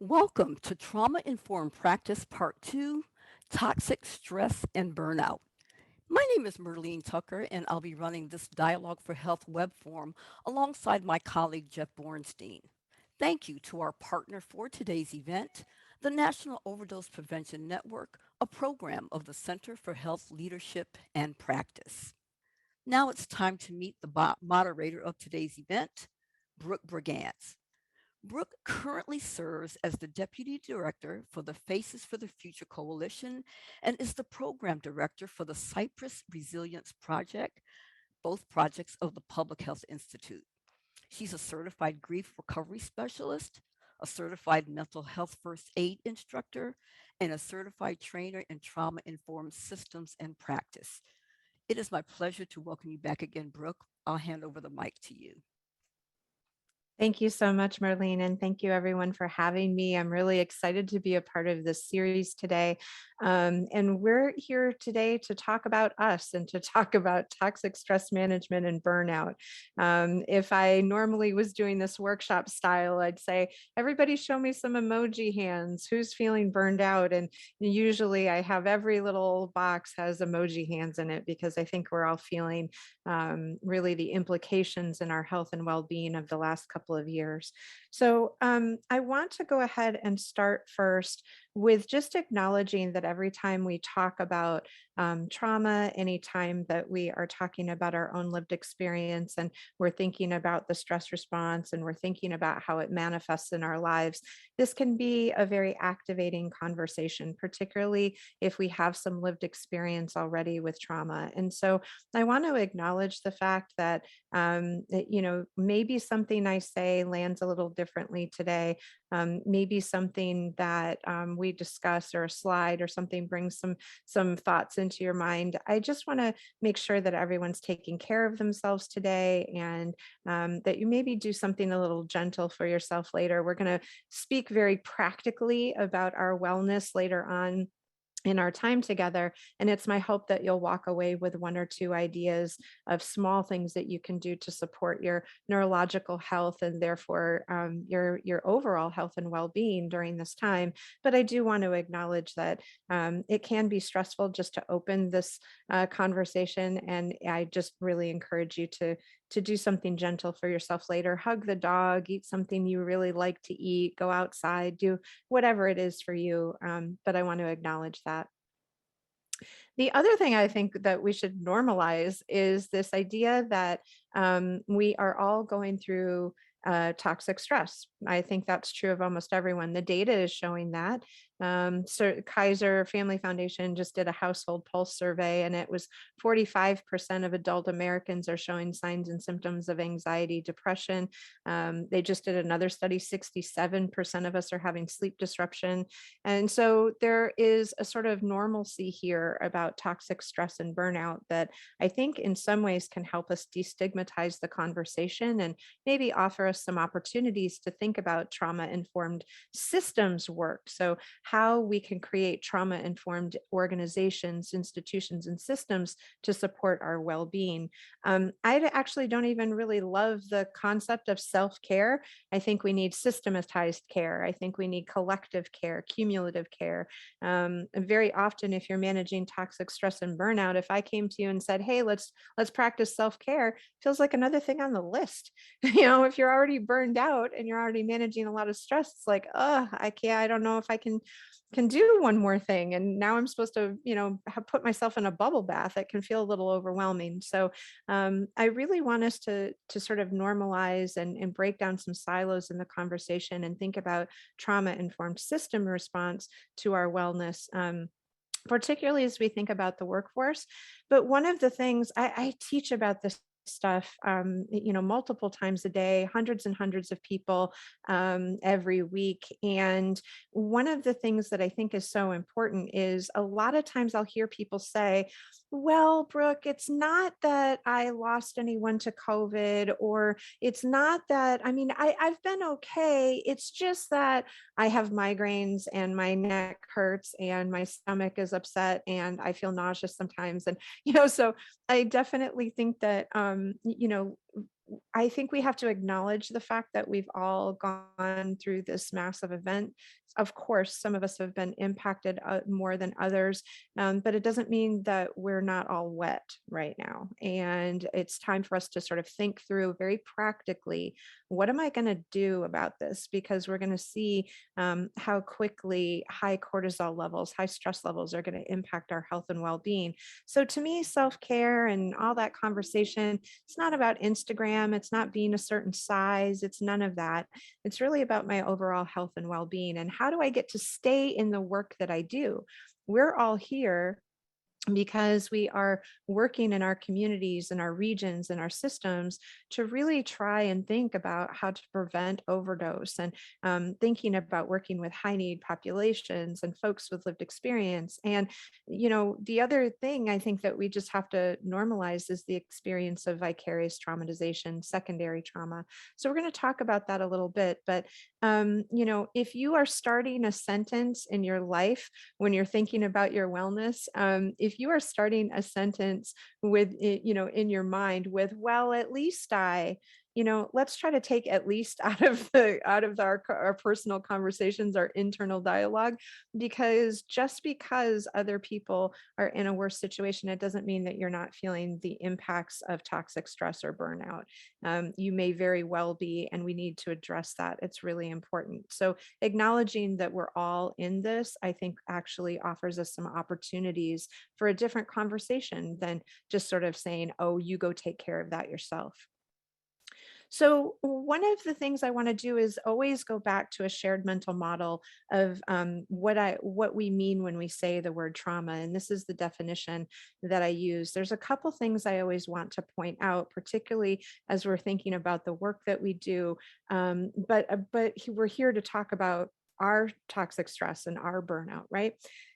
Welcome to Trauma Informed Practice Part 2, Toxic Stress and Burnout. My name is Merlene Tucker, and I'll be running this Dialogue for Health web forum alongside my colleague Jeff Bornstein. Thank you to our partner for today's event, the National Overdose Prevention Network, a program of the Center for Health Leadership and Practice. Now it's time to meet the moderator of today's event, Brooke Brigance. Brooke currently serves as the Deputy Director for the Faces for the Future Coalition and is the Program Director for the Cypress Resilience Project, both projects of the Public Health Institute. She's a certified grief recovery specialist, a certified mental health first aid instructor, and a certified trainer in trauma informed systems and practice. It is my pleasure to welcome you back again, Brooke. I'll hand over the mic to you. Thank you so much, Marlene, and thank you everyone for having me. I'm really excited to be a part of this series today. And we're here today to talk about us and to talk about toxic stress management and burnout. If I normally was doing this workshop style, I'd say, everybody show me some emoji hands. Who's feeling burned out? And usually I have every little box has emoji hands in it because I think we're all feeling really the implications in our health and well-being of the last couple of years. So I want to go ahead and start first with just acknowledging that every time we talk about trauma, anytime that we are talking about our own lived experience and we're thinking about the stress response and we're thinking about how it manifests in our lives, this can be a very activating conversation, particularly if we have some lived experience already with trauma. And so I want to acknowledge the fact that, maybe something I say lands a little differently today. Maybe something that we discuss or a slide or something brings some thoughts into your mind. I just want to make sure that everyone's taking care of themselves today and that you maybe do something a little gentle for yourself later. We're going to speak very practically about our wellness later on in our time together. And it's my hope that you'll walk away with one or two ideas of small things that you can do to support your neurological health and therefore your overall health and well-being during this time. But I do want to acknowledge that it can be stressful just to open this conversation. And I just really encourage you to do something gentle for yourself later. Hug the dog, eat something you really like to eat, go outside, do whatever it is for you. But I want to acknowledge that. The other thing I think that we should normalize is this idea that we are all going through toxic stress. I think that's true of almost everyone. The data is showing that. So Kaiser Family Foundation just did a household pulse survey, and it was 45% of adult Americans are showing signs and symptoms of anxiety, depression. They just did another study, 67% of us are having sleep disruption. And so there is a sort of normalcy here about toxic stress and burnout that I think in some ways can help us destigmatize the conversation and maybe offer us some opportunities to think about trauma-informed systems work. So how we can create trauma-informed organizations, institutions, and systems to support our well-being. I actually don't even really love the concept of self-care. I think we need systematized care. I think we need collective care, cumulative care. And very often, if you're managing toxic stress and burnout, if I came to you and said, "Hey, let's practice self-care," feels like another thing on the list. If you're already burned out and you're already managing a lot of stress, it's like, oh, I can't. I don't know if I can do one more thing, and now I'm supposed to put myself in a bubble bath. It can feel a little overwhelming. So I really want us to sort of normalize and break down some silos in the conversation and think about trauma informed system response to our wellness, particularly as we think about the workforce. But one of the things I teach about this stuff, multiple times a day, hundreds and hundreds of people every week. And one of the things that I think is so important is a lot of times I'll hear people say, "Well, Brooke, it's not that I lost anyone to COVID, or it's not that, I've been okay. It's just that I have migraines and my neck hurts and my stomach is upset and I feel nauseous sometimes." And, so I definitely think that, I think we have to acknowledge the fact that we've all gone through this massive event. Of course, some of us have been impacted more than others, but it doesn't mean that we're not all wet right now. And it's time for us to sort of think through very practically, what am I going to do about this? Because we're going to see how quickly high cortisol levels, high stress levels are going to impact our health and well being. So, to me, self care and all that conversation, it's not about Instagram. It's not being a certain size. It's none of that. It's really about my overall health and well being. And how do I get to stay in the work that I do? We're all here because we are working in our communities and our regions and our systems to really try and think about how to prevent overdose, and thinking about working with high need populations and folks with lived experience. And the other thing I think that we just have to normalize is the experience of vicarious traumatization, secondary trauma. So we're going to talk about that a little bit. But if you are starting a sentence in your life when you're thinking about your wellness, if you are starting a sentence with in your mind with, well, at least let's try to take at least out of our personal conversations, our internal dialogue, because just because other people are in a worse situation, it doesn't mean that you're not feeling the impacts of toxic stress or burnout. You may very well be, and we need to address that. It's really important. So acknowledging that we're all in this, I think, actually offers us some opportunities for a different conversation than just sort of saying, oh, you go take care of that yourself. So, one of the things I want to do is always go back to a shared mental model of what we mean when we say the word trauma, and this is the definition that I use. There's a couple things I always want to point out, particularly as we're thinking about the work that we do. But we're here to talk about our toxic stress and our burnout, right?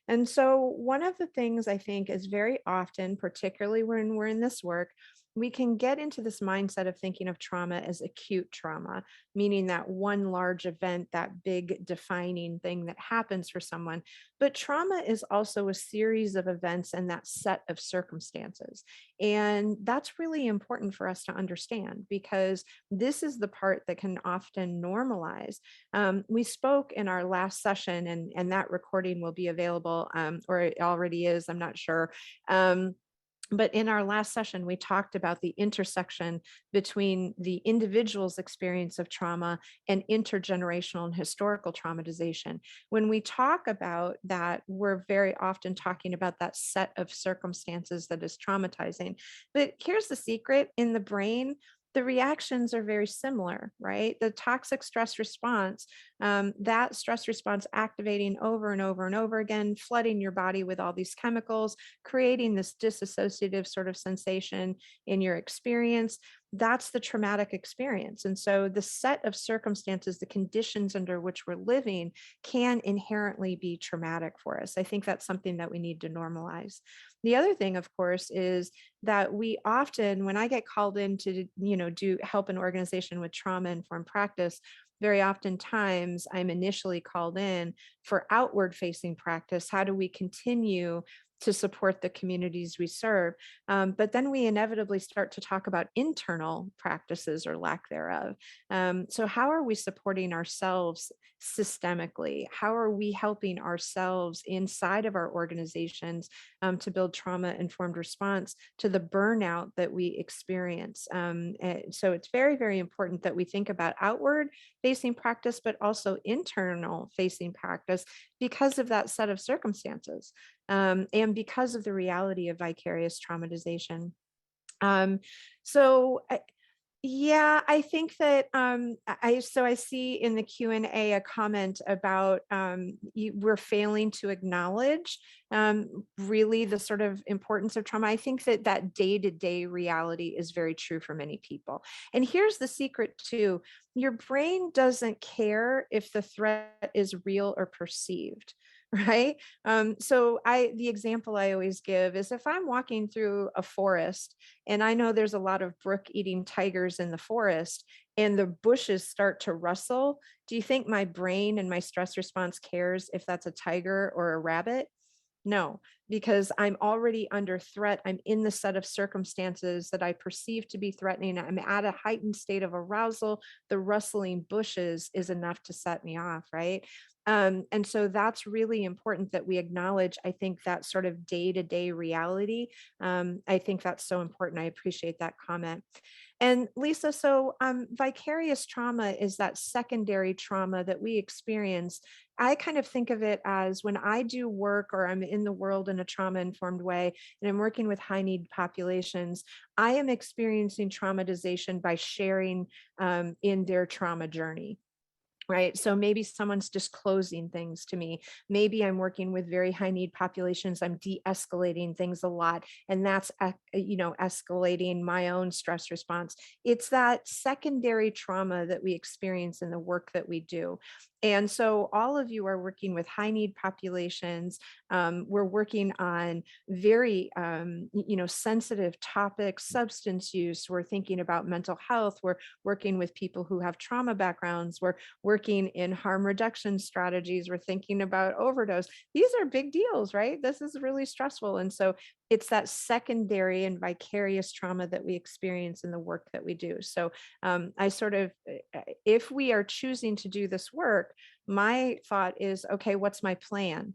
And so, one of the things I think is very often, particularly when we're in this work, we can get into this mindset of thinking of trauma as acute trauma, meaning that one large event, that big defining thing that happens for someone. But trauma is also a series of events and that set of circumstances. And that's really important for us to understand, because this is the part that can often normalize. We spoke in our last session, and that recording will be available, or it already is, I'm not sure. But in our last session, we talked about the intersection between the individual's experience of trauma and intergenerational and historical traumatization. When we talk about that, we're very often talking about that set of circumstances that is traumatizing. But here's the secret: in the brain, the reactions are very similar, right? The toxic stress response, that stress response activating over and over and over again, flooding your body with all these chemicals, creating this disassociative sort of sensation in your experience. That's the traumatic experience. And so the set of circumstances, the conditions under which we're living, can inherently be traumatic for us. I think that's something that we need to normalize. The other thing, of course, is that we often, when I get called in to, do help an organization with trauma informed practice, very oftentimes I'm initially called in for outward facing practice. How do we continue to support the communities we serve? But then we inevitably start to talk about internal practices or lack thereof. So, how are we supporting ourselves systemically? How are we helping ourselves inside of our organizations to build trauma informed response to the burnout that we experience? So, it's very, very important that we think about outward facing practice, but also internal facing practice because of that set of circumstances, and because of the reality of vicarious traumatization. Um, so yeah, I think that I see in the Q&A a comment about we're failing to acknowledge really the sort of importance of trauma. I think that that day-to-day reality is very true for many people. And here's the secret too: your brain doesn't care if the threat is real or perceived. Right. The example I always give is, if I'm walking through a forest and I know there's a lot of brook eating tigers in the forest and the bushes start to rustle, do you think my brain and my stress response cares if that's a tiger or a rabbit? No, because I'm already under threat. I'm in the set of circumstances that I perceive to be threatening. I'm at a heightened state of arousal. The rustling bushes is enough to set me off, right? And so that's really important that we acknowledge, I think, that sort of day to day reality. I think that's so important. I appreciate that comment. And Lisa, so vicarious trauma is that secondary trauma that we experience. I kind of think of it as when I do work or I'm in the world in a trauma informed way and I'm working with high need populations, I am experiencing traumatization by sharing in their trauma journey. Right. So maybe someone's disclosing things to me. Maybe I'm working with very high need populations. I'm de-escalating things a lot. And that's, escalating my own stress response. It's that secondary trauma that we experience in the work that we do. And so all of you are working with high need populations. We're working on very, sensitive topics, substance use. We're thinking about mental health. We're working with people who have trauma backgrounds. We're working in harm reduction strategies. We're thinking about overdose. These are big deals, right? This is really stressful. And so it's that secondary and vicarious trauma that we experience in the work that we do. So I sort of, if we are choosing to do this work, my thought is, okay, what's my plan?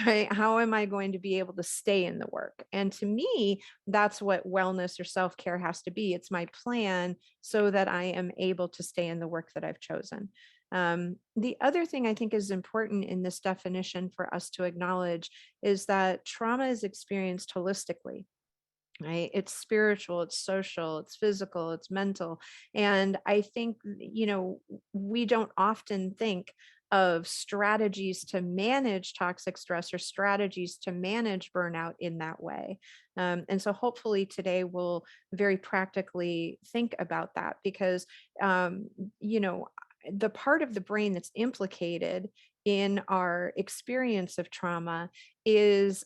Right? How am I going to be able to stay in the work? And to me, that's what wellness or self care has to be. It's my plan so that I am able to stay in the work that I've chosen. The other thing I think is important in this definition for us to acknowledge is that trauma is experienced holistically. Right? It's spiritual, it's social, it's physical, it's mental. And I think, we don't often think of strategies to manage toxic stress or strategies to manage burnout in that way. And so hopefully today we'll very practically think about that because, um, you know, the part of the brain that's implicated in our experience of trauma is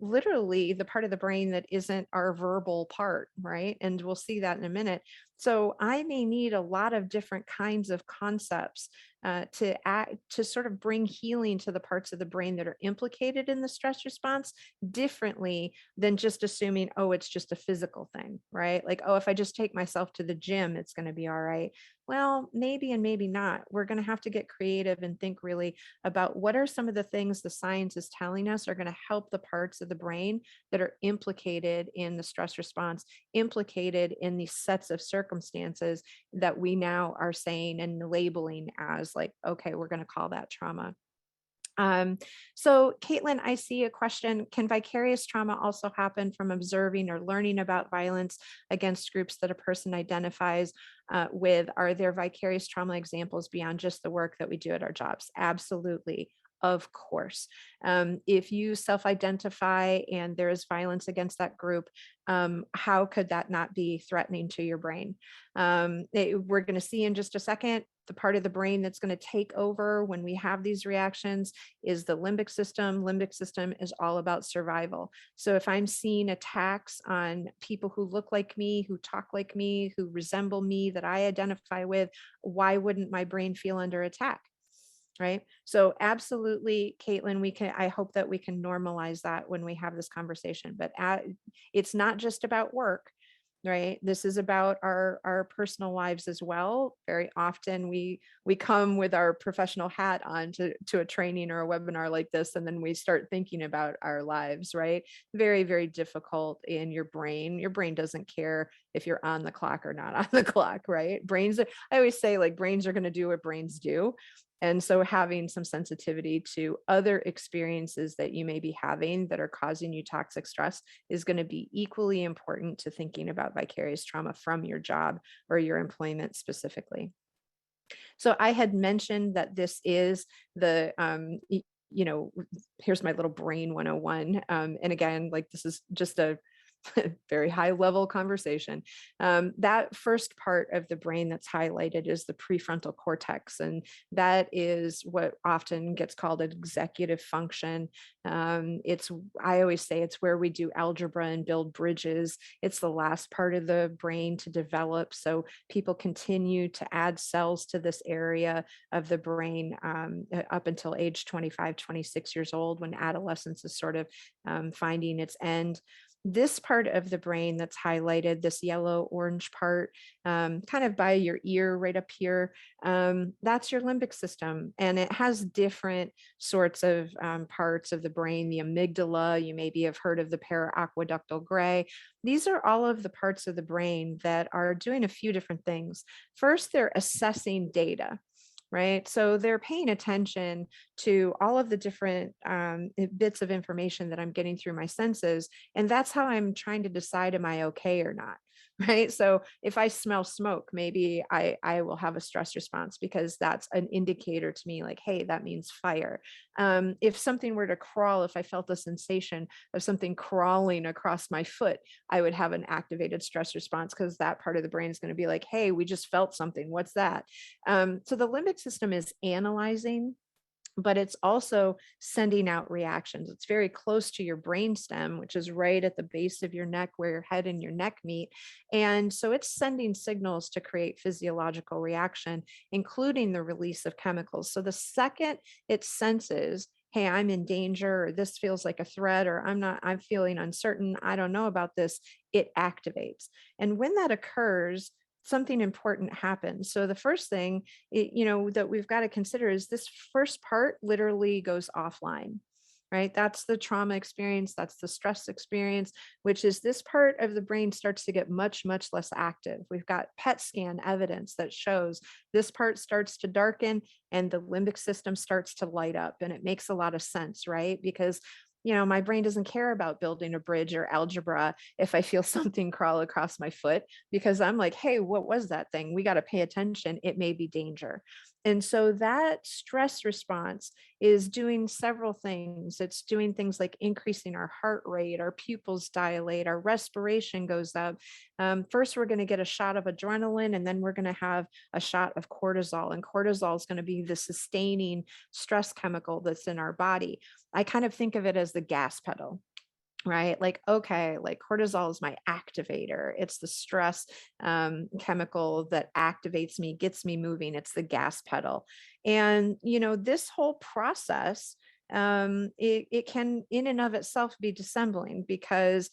literally the part of the brain that isn't our verbal part, right? And we'll see that in a minute. So I may need a lot of different kinds of concepts to sort of bring healing to the parts of the brain that are implicated in the stress response differently than just assuming, oh, it's just a physical thing, right? Like, oh, if I just take myself to the gym, it's going to be all right. Well, maybe and maybe not. We're going to have to get creative and think really about what are some of the things the science is telling us are going to help the parts of the brain that are implicated in the stress response, implicated in these sets of circumstances that we now are saying and labeling as like, okay, we're going to call that trauma. Um, so Caitlin, I see a question. Can vicarious trauma also happen from observing or learning about violence against groups that a person identifies with? Are there vicarious trauma examples beyond just the work that we do at our jobs? Absolutely. Of course. If you self-identify and there is violence against that group, how could that not be threatening to your brain? We're going to see in just a second the part of the brain that's going to take over when we have these reactions is the limbic system. Limbic system is all about survival. So if I'm seeing attacks on people who look like me, who talk like me, who resemble me, that I identify with, why wouldn't my brain feel under attack? Right. So absolutely, Caitlin, I hope that we can normalize that when we have this conversation, but it's not just about work, right? This is about our personal lives as well. Very often we come with our professional hat on to a training or a webinar like this, and then we start thinking about our lives, right? Very, very difficult in your brain. Your brain doesn't care if you're on the clock or not on the clock, right? I always say like brains are going to do what brains do. And so having some sensitivity to other experiences that you may be having that are causing you toxic stress is going to be equally important to thinking about vicarious trauma from your job or your employment specifically. So I had mentioned that this is the, here's my little brain 101. And again, like this is just very high level conversation. That first part of the brain that's highlighted is the prefrontal cortex. And that is what often gets called executive function. I always say it's where we do algebra and build bridges. It's the last part of the brain to develop. So people continue to add cells to this area of the brain up until age 25, 26 years old, when adolescence is sort of finding its end. This part of the brain that's highlighted, this yellow orange part, kind of by your ear right up here, that's your limbic system. And it has different sorts of parts of the brain. The amygdala, you maybe have heard of the para-aqueductal gray. These are all of the parts of the brain that are doing a few different things. First, they're assessing data, right? So they're paying attention to all of the different bits of information that I'm getting through my senses. And that's how I'm trying to decide, am I okay or not? Right. So if I smell smoke, maybe I will have a stress response, because that's an indicator to me, like, hey, that means fire. If something were to crawl, if I felt the sensation of something crawling across my foot, I would have an activated stress response, because that part of the brain is going to be like, hey, we just felt something. What's that? So the limbic system is analyzing, but it's also sending out reactions. It's very close to your brainstem, which is right at the base of your neck where your head and your neck meet. And so it's sending signals to create physiological reaction, including the release of chemicals. So the second it senses, hey, I'm in danger, or this feels like a threat, or I'm feeling uncertain, I don't know about this, it activates. And when that occurs, something important happens. So the first thing, that we've got to consider is this first part literally goes offline, right? That's the trauma experience, that's the stress experience, which is this part of the brain starts to get much, much less active. We've got PET scan evidence that shows this part starts to darken and the limbic system starts to light up. And it makes a lot of sense, right? Because my brain doesn't care about building a bridge or algebra if I feel something crawl across my foot, because I'm like, hey, what was that thing? We got to pay attention. It may be danger. And so that stress response is doing several things. It's doing things like increasing our heart rate, our pupils dilate, our respiration goes up. First, we're going to get a shot of adrenaline, and then we're going to have a shot of cortisol. And cortisol is going to be the sustaining stress chemical that's in our body. I kind of think of it as the gas pedal, right? Like, okay, like cortisol is my activator. It's the stress chemical that activates me, gets me moving. It's the gas pedal. And, this whole process, it can in and of itself be dissembling, because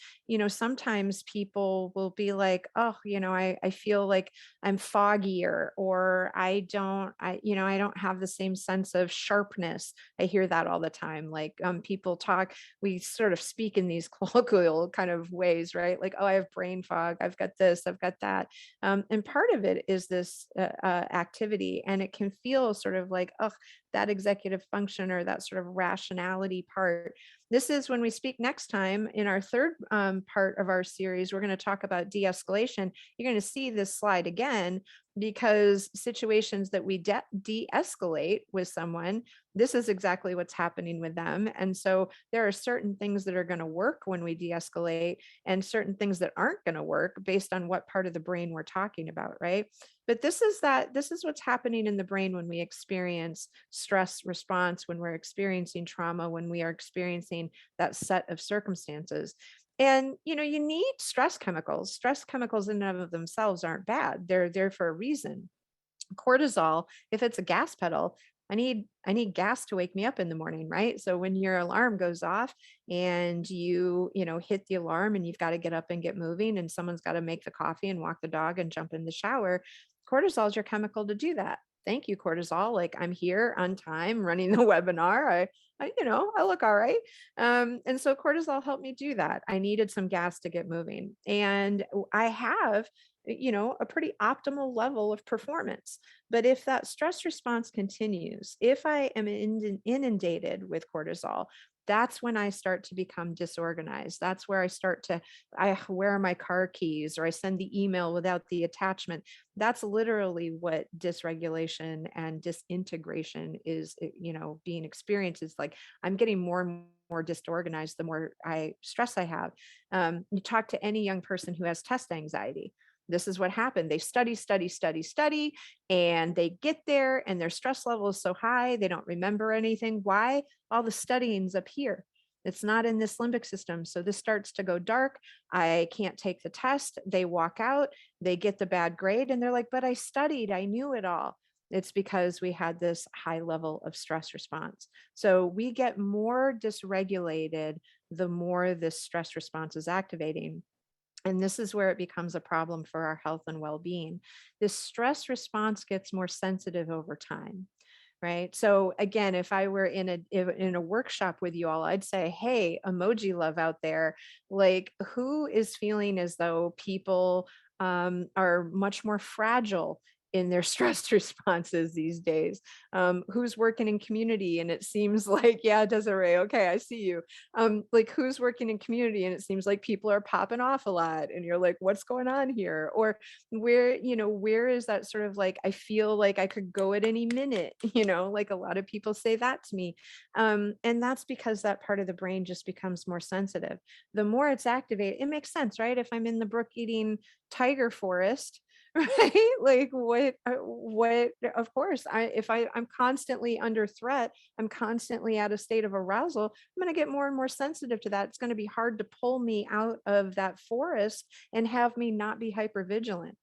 sometimes people will be like, oh, I feel like I'm foggier, or I don't have the same sense of sharpness. I hear that all the time. Like people talk, we sort of speak in these colloquial kind of ways, right? Like, oh, I have brain fog, I've got this, I've got that. And part of it is this activity, and it can feel sort of like, oh, that executive function or that sort of rationality part. This is when we speak next time in our third part of our series. We're going to talk about de-escalation. You're going to see this slide again, because situations that we de-escalate with someone, this is exactly what's happening with them. And so there are certain things that are going to work when we de-escalate, and certain things that aren't going to work based on what part of the brain we're talking about, right? But this is what's happening in the brain when we experience stress response, when we're experiencing trauma, when we are experiencing that set of circumstances. And you need stress chemicals. Stress chemicals in and of themselves aren't bad. They're there for a reason. Cortisol, if it's a gas pedal, I need gas to wake me up in the morning, right? So when your alarm goes off and you hit the alarm and you've got to get up and get moving, and someone's got to make the coffee and walk the dog and jump in the shower, cortisol is your chemical to do that. Thank you, cortisol. Like, I'm here on time running the webinar. I look all right. And so cortisol helped me do that. I needed some gas to get moving. And I have a pretty optimal level of performance. But if that stress response continues, if I am inundated with cortisol, that's when I start to become disorganized. That's where where are my car keys, or I send the email without the attachment. That's literally what dysregulation and disintegration is, being experienced. Is like I'm getting more and more disorganized the more stress I have. You talk to any young person who has test anxiety. This is what happened. They study, and they get there and their stress level is so high, they don't remember anything. Why? All the studying's up here. It's not in this limbic system. So this starts to go dark. I can't take the test. They walk out, they get the bad grade, and they're like, but I studied, I knew it all. It's because we had this high level of stress response. So we get more dysregulated the more this stress response is activating. And this is where it becomes a problem for our health and well being. This stress response gets more sensitive over time. Right. So again, if I were in a workshop with you all, I'd say, hey, emoji love out there, like who is feeling as though people are much more fragile in their stress responses these days? Who's working in community and it seems like, yeah, Desiree, okay, I see you. Like who's working in community and it seems like people are popping off a lot and you're like, what's going on here? Or where is that sort of like, I feel like I could go at any minute, like a lot of people say that to me. And that's because that part of the brain just becomes more sensitive. The more it's activated, it makes sense, right? If I'm in the brook eating tiger forest, right? Like what, of course, I'm constantly under threat, I'm constantly at a state of arousal, I'm going to get more and more sensitive to that. It's going to be hard to pull me out of that forest and have me not be hypervigilant,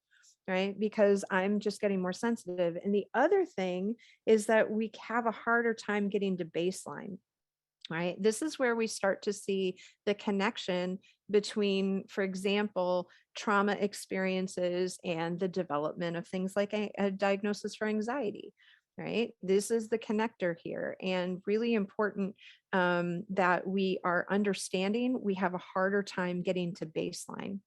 right? Because I'm just getting more sensitive. And the other thing is that we have a harder time getting to baseline. Right. This is where we start to see the connection between, for example, trauma experiences and the development of things like a diagnosis for anxiety. Right. This is the connector here, and really important that we are understanding we have a harder time getting to baseline.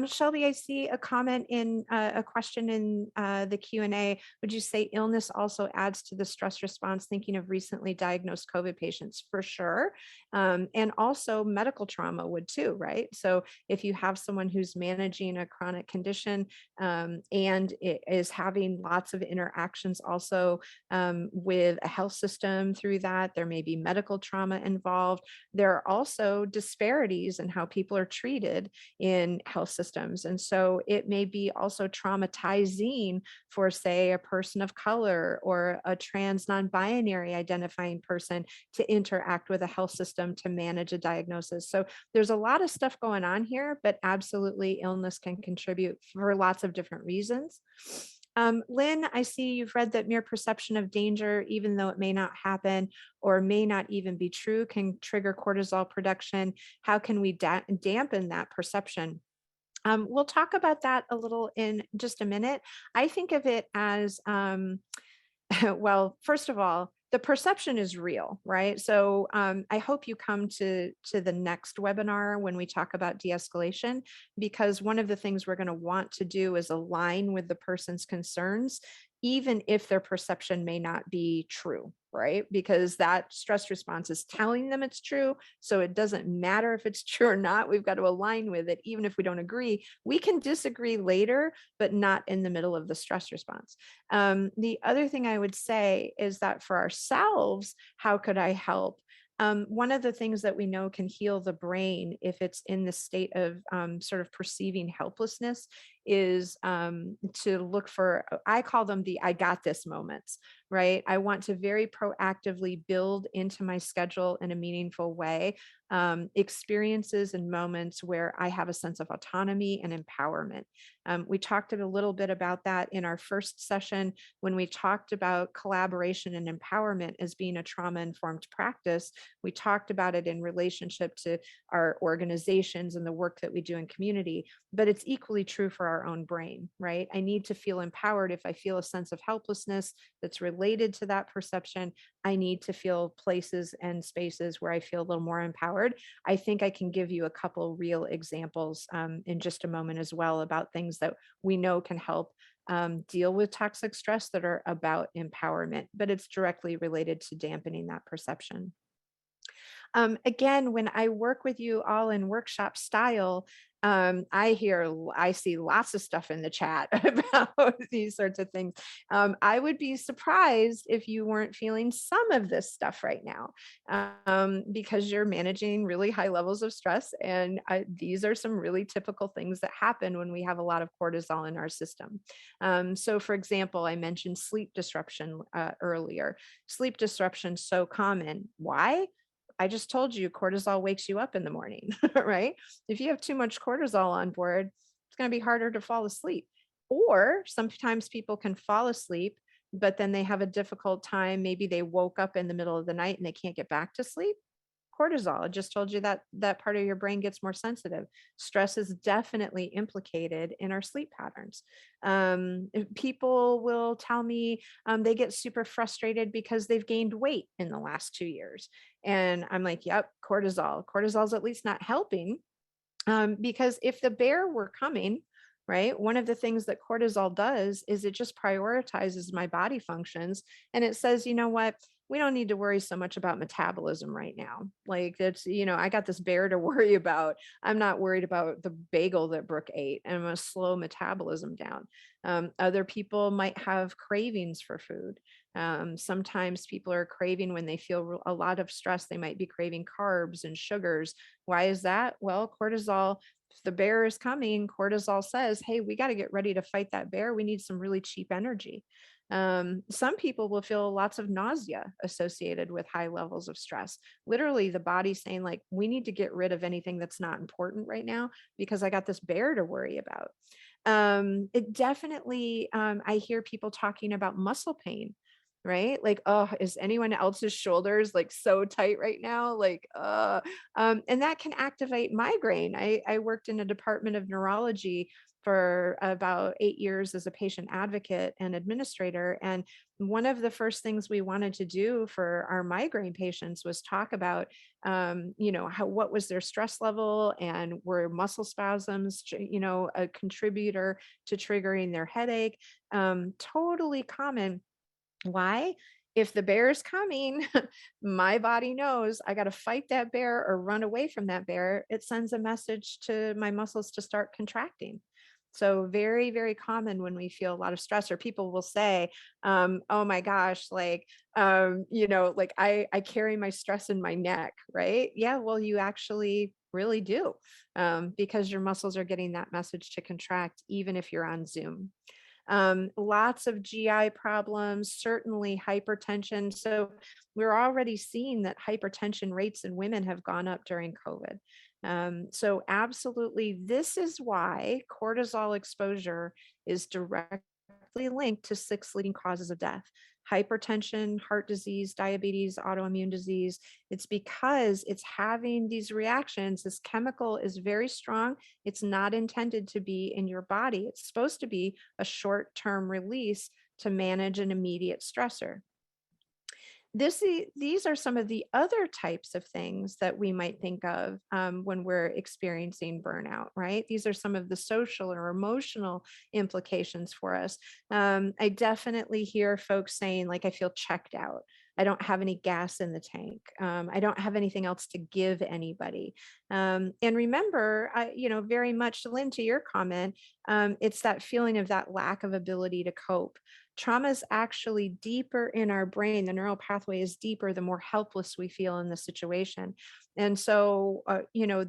Shelby, I see a comment in a question in the Q&A. Would you say illness also adds to the stress response? Thinking of recently diagnosed COVID patients, for sure. And also medical trauma would too, right? So if you have someone who's managing a chronic condition and it is having lots of interactions also with a health system through that, there may be medical trauma involved. There are also disparities in how people are treated in health systems. And so it may be also traumatizing for, say, a person of color or a trans non-binary identifying person to interact with a health system to manage a diagnosis. So there's a lot of stuff going on here, but absolutely illness can contribute for lots of different reasons. Lynn, I see you've read that mere perception of danger, even though it may not happen or may not even be true, can trigger cortisol production. How can we dampen that perception? We'll talk about that a little in just a minute. I think of it as, well, first of all, the perception is real, right? So I hope you come to the next webinar when we talk about de-escalation, because one of the things we're going to want to do is align with the person's concerns, even if their perception may not be true, right? Because that stress response is telling them it's true. So it doesn't matter if it's true or not. We've got to align with it, even if we don't agree. We can disagree later, but not in the middle of the stress response. The other thing I would say is that for ourselves, how could I help? One of the things that we know can heal the brain if it's in the state of sort of perceiving helplessness is to look for, I call them the I got this moments, right? I want to very proactively build into my schedule in a meaningful way experiences and moments where I have a sense of autonomy and empowerment. We talked a little bit about that in our first session when we talked about collaboration and empowerment as being a trauma-informed practice. We talked about it in relationship to our organizations and the work that we do in community, but it's equally true for our own brain, right? I need to feel empowered if I feel a sense of helplessness that's related related to that perception, I need to feel places and spaces where I feel a little more empowered. I think I can give you a couple real examples in just a moment as well about things that we know can help deal with toxic stress that are about empowerment, but it's directly related to dampening that perception. Again, when I work with you all in workshop style, I see lots of stuff in the chat about these sorts of things. I would be surprised if you weren't feeling some of this stuff right now, because you're managing really high levels of stress. And these are some really typical things that happen when we have a lot of cortisol in our system. So, for example, I mentioned sleep disruption earlier. Sleep disruption so common. Why? I just told you cortisol wakes you up in the morning, right? If you have too much cortisol on board, it's going to be harder to fall asleep. Or sometimes people can fall asleep, but then they have a difficult time. Maybe they woke up in the middle of the night and they can't get back to sleep. Cortisol, I just told you that that part of your brain gets more sensitive. Stress is definitely implicated in our sleep patterns. People will tell me they get super frustrated because they've gained weight in the last 2 years. And I'm like, yep, cortisol. Cortisol's at least not helping, because if the bear were coming, right, one of the things that cortisol does is it just prioritizes my body functions. And it says, you know what? We don't need to worry so much about metabolism right now. Like, that's, I got this bear to worry about. I'm not worried about the bagel that Brooke ate. And I'm going to slow metabolism down. Other people might have cravings for food. Sometimes people are craving when they feel a lot of stress, they might be craving carbs and sugars. Why is that? Well, cortisol, if the bear is coming, cortisol says, hey, we got to get ready to fight that bear. We need some really cheap energy. Some people will feel lots of nausea associated with high levels of stress. Literally, the body saying, like, we need to get rid of anything that's not important right now because I got this bear to worry about. It definitely, I hear people talking about muscle pain, right? Like, oh, is anyone else's shoulders like so tight right now? Like, and that can activate migraine. I worked in a department of neurology for about 8 years as a patient advocate and administrator. And one of the first things we wanted to do for our migraine patients was talk about, what was their stress level, and were muscle spasms, a contributor to triggering their headache. Totally common. Why? If the bear is coming, my body knows I got to fight that bear or run away from that bear. It sends a message to my muscles to start contracting. So very, very common when we feel a lot of stress, or people will say, oh my gosh, like I carry my stress in my neck, right? Yeah, well, you actually really do, because your muscles are getting that message to contract, even if you're on Zoom. Lots of GI problems, certainly hypertension. So we're already seeing that hypertension rates in women have gone up during COVID. So absolutely, this is why cortisol exposure is directly linked to 6 leading causes of death: hypertension, heart disease, diabetes, autoimmune disease. It's because it's having these reactions. This chemical is very strong. It's not intended to be in your body. It's supposed to be a short-term release to manage an immediate stressor. These are some of the other types of things that we might think of when we're experiencing burnout, right? These are some of the social or emotional implications for us. I definitely hear folks saying, like, I feel checked out. I don't have any gas in the tank. I don't have anything else to give anybody. And remember, very much, Lynn, to your comment, it's that feeling of that lack of ability to cope. Trauma is actually deeper in our brain. The neural pathway is deeper the more helpless we feel in the situation. And so,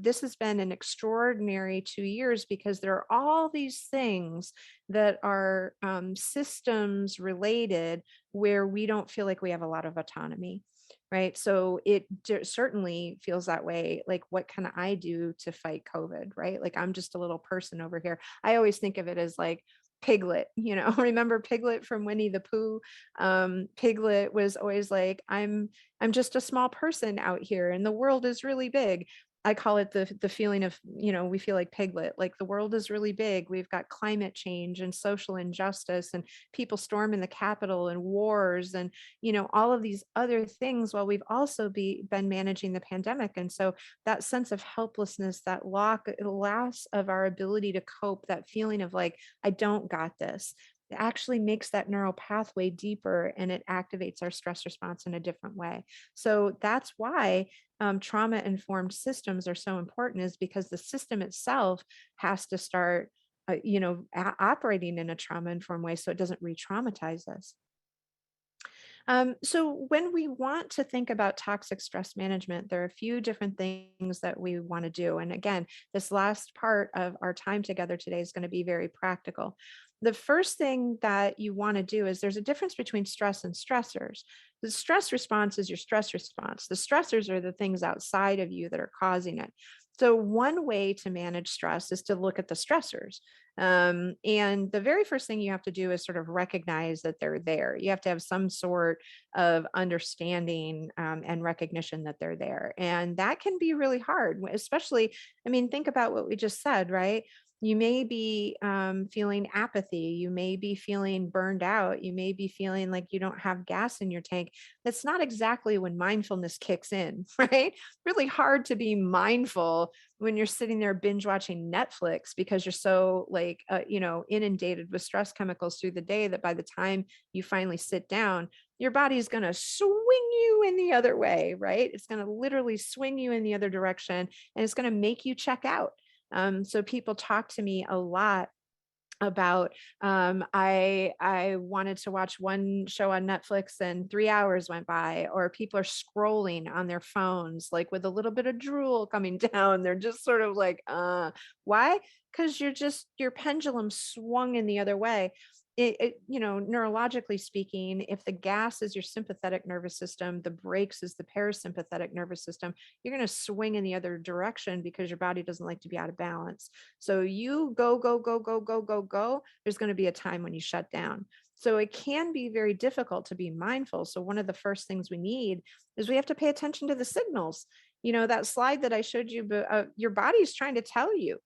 this has been an extraordinary 2 years because there are all these things that are systems related where we don't feel like we have a lot of autonomy. Right. So it certainly feels that way. Like, what can I do to fight COVID? Right. Like, I'm just a little person over here. I always think of it as like, Piglet, remember Piglet from Winnie the Pooh? Piglet was always like, I'm just a small person out here and the world is really big. I call it the feeling of, we feel like Piglet, like the world is really big. We've got climate change and social injustice and people storming the Capitol and wars and, all of these other things while we've also been managing the pandemic. And so that sense of helplessness, that loss of our ability to cope, that feeling of like, I don't got this, it actually makes that neural pathway deeper and it activates our stress response in a different way. So that's why trauma informed systems are so important, is because the system itself has to start operating in a trauma informed way so it doesn't re-traumatize us. So when we want to think about toxic stress management, there are a few different things that we want to do. And again, this last part of our time together today is going to be very practical. The first thing that you want to do is, there's a difference between stress and stressors. The stress response is your stress response. The stressors are the things outside of you that are causing it. So, one way to manage stress is to look at the stressors. And the very first thing you have to do is sort of recognize that they're there. You have to have some sort of understanding and recognition that they're there. And that can be really hard, especially, I mean, think about what we just said, right? You may be feeling apathy. You may be feeling burned out. You may be feeling like you don't have gas in your tank. That's not exactly when mindfulness kicks in, right? Really hard to be mindful when you're sitting there binge watching Netflix because you're so like, inundated with stress chemicals through the day that by the time you finally sit down, your body's going to swing you in the other way, right? It's going to literally swing you in the other direction and it's going to make you check out. So people talk to me a lot about I wanted to watch one show on Netflix and 3 hours went by, or people are scrolling on their phones like with a little bit of drool coming down. They're just sort of like, why? Because your pendulum swung in the other way. Neurologically speaking, if the gas is your sympathetic nervous system, the brakes is the parasympathetic nervous system, you're going to swing in the other direction because your body doesn't like to be out of balance. So you go, go, go, go, go, go, go. There's going to be a time when you shut down. So it can be very difficult to be mindful. So one of the first things we need is we have to pay attention to the signals. That slide that I showed you, your body's trying to tell you,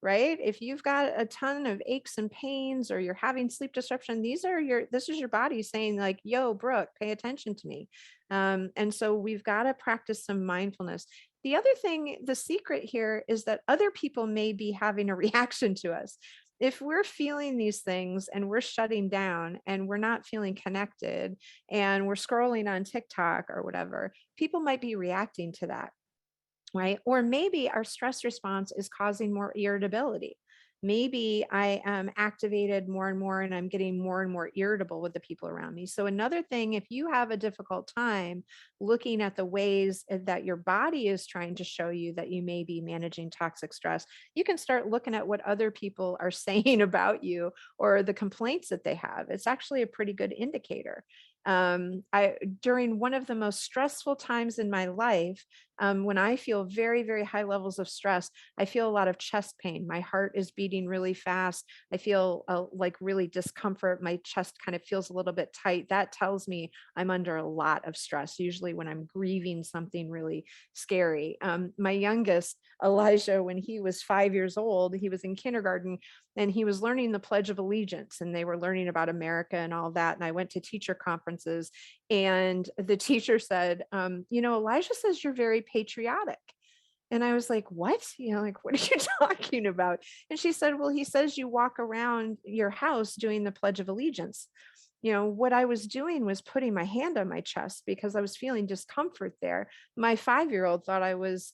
right? If you've got a ton of aches and pains or you're having sleep disruption, this is your body saying like, yo, Brooke, pay attention to me. And so we've got to practice some mindfulness. The other thing, the secret here is that other people may be having a reaction to us. If we're feeling these things and we're shutting down and we're not feeling connected and we're scrolling on TikTok or whatever, people might be reacting to that, right? Or maybe our stress response is causing more irritability. Maybe I am activated more and more and I'm getting more and more irritable with the people around me. So, another thing, if you have a difficult time looking at the ways that your body is trying to show you that you may be managing toxic stress, you can start looking at what other people are saying about you or the complaints that they have. It's actually a pretty good indicator. I During one of the most stressful times in my life, when I feel very, very high levels of stress, I feel a lot of chest pain. My heart is beating really fast. I feel like really discomfort. My chest kind of feels a little bit tight. That tells me I'm under a lot of stress, usually when I'm grieving something really scary. My youngest, Elijah, when he was 5 years old, he was in kindergarten and he was learning the Pledge of Allegiance and they were learning about America and all that. And I went to teacher conferences and the teacher said, Elijah says you're very patriotic. And I was like, what? Like, what are you talking about? And she said, well, he says you walk around your house doing the Pledge of Allegiance. What I was doing was putting my hand on my chest because I was feeling discomfort there. My 5-year-old thought I was,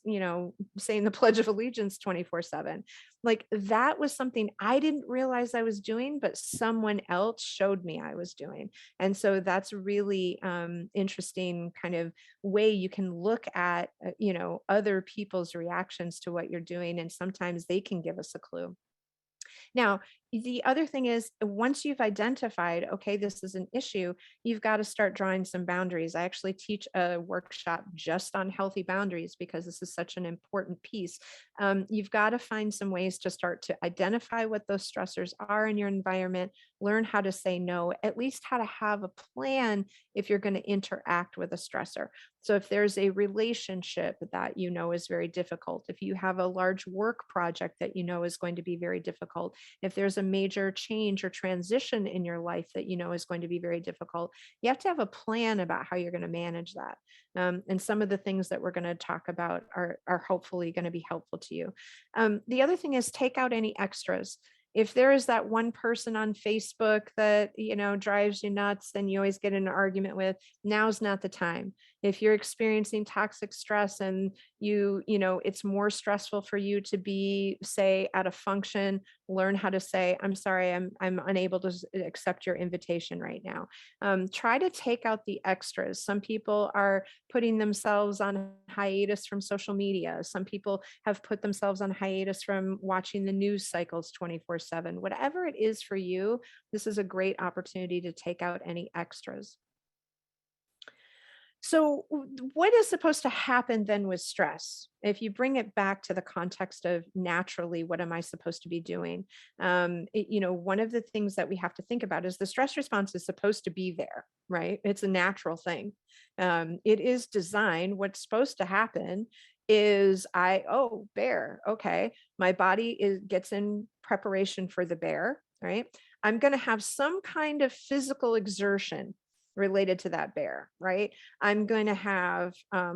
saying the Pledge of Allegiance 24/7. Like that was something I didn't realize I was doing, but someone else showed me I was doing. And so that's really interesting kind of way you can look at, other people's reactions to what you're doing. And sometimes they can give us a clue. Now, The other thing is, once you've identified, okay, this is an issue, you've got to start drawing some boundaries. I actually teach a workshop just on healthy boundaries because this is such an important piece. You've got to find some ways to start to identify what those stressors are in your environment, learn how to say no, at least how to have a plan if you're going to interact with a stressor. So if there's a relationship that you know is very difficult, if you have a large work project that you know is going to be very difficult, if there's a major change or transition in your life that you know is going to be very difficult, you have to have a plan about how you're going to manage that. And some of the things that we're going to talk about are hopefully going to be helpful to you. The other thing is take out any extras. If there is that one person on Facebook that drives you nuts, then you always get in an argument with, now's not the time. If you're experiencing toxic stress and it's more stressful for you to be, say, at a function, learn how to say, I'm sorry, I'm unable to accept your invitation right now. Try to take out the extras. Some people are putting themselves on hiatus from social media. Some people have put themselves on hiatus from watching the news cycles 24/7. Whatever it is for you, this is a great opportunity to take out any extras. So, what is supposed to happen then with stress? If you bring it back to the context of naturally, what am I supposed to be doing? One of the things that we have to think about is the stress response is supposed to be there, right? It's a natural thing. It is designed. What's supposed to happen is bear. Okay, my body gets in preparation for the bear, right? I'm going to have some kind of physical exertion related to that bear, right? I'm going to have